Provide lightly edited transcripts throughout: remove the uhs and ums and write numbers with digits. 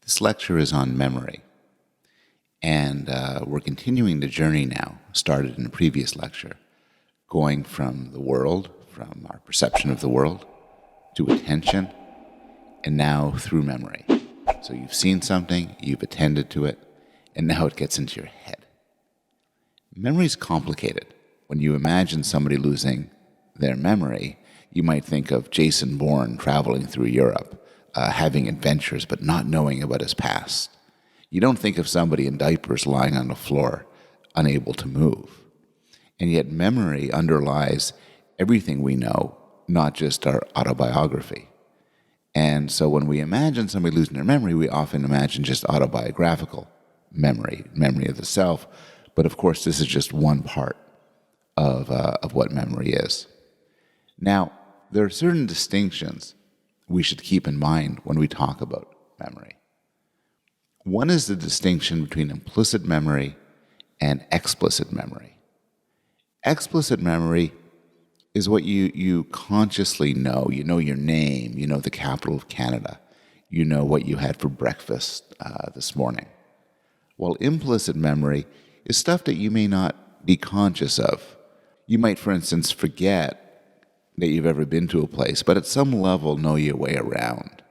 This lecture is on memory, and we're continuing the journey now, started in a previous lecture, going from the world, from our perception of the world, to attention, and now through memory. So you've seen something, you've attended to it, and now it gets into your head. Memory is complicated. When you imagine somebody losing their memory, you might think of Jason Bourne traveling through Europe, having adventures but not knowing about his past. You don't think of somebody in diapers lying on the floor, unable to move. And yet memory underlies everything we know, not just our autobiography. And so when we imagine somebody losing their memory, we often imagine just autobiographical memory of the self. But of course, this is just one part of what memory is. Now, there are certain distinctions we should keep in mind when we talk about memory. One is the distinction between implicit memory and explicit memory. Explicit memory is what you consciously know. You know your name, you know the capital of Canada, you know what you had for breakfast this morning. While implicit memory is stuff that you may not be conscious of. You might, for instance, forget that you've ever been to a place, but at some level know your way around.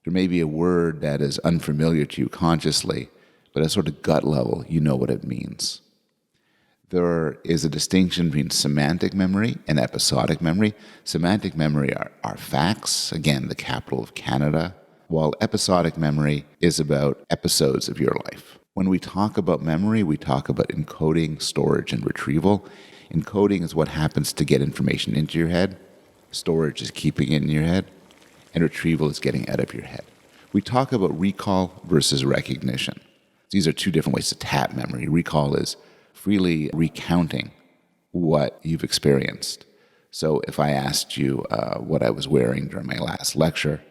There may be a word that is unfamiliar to you consciously, but at a sort of gut level, you know what it means. There is a distinction between semantic memory and episodic memory. Semantic memory are facts, again, the capital of Canada, while episodic memory is about episodes of your life. When we talk about memory, we talk about encoding, storage, and retrieval. Encoding is what happens to get information into your head. Storage is keeping it in your head. And retrieval is getting out of your head. We talk about recall versus recognition. These are two different ways to tap memory. Recall is freely recounting what you've experienced. So if I asked you what I was wearing during my last lecture,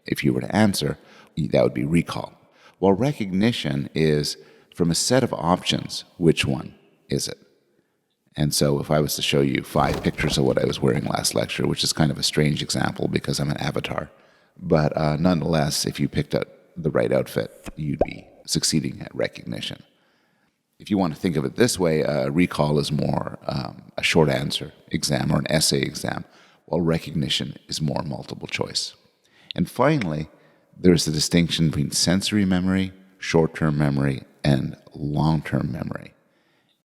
if you were to answer, that would be recall. While recognition is from a set of options, which one is it? And so if I was to show you 5 pictures of what I was wearing last lecture, which is kind of a strange example because I'm an avatar, but nonetheless, if you picked out the right outfit, you'd be succeeding at recognition. If you want to think of it this way, recall is more a short answer exam or an essay exam, while recognition is more multiple choice. And finally, there's the distinction between sensory memory, short-term memory, and long-term memory.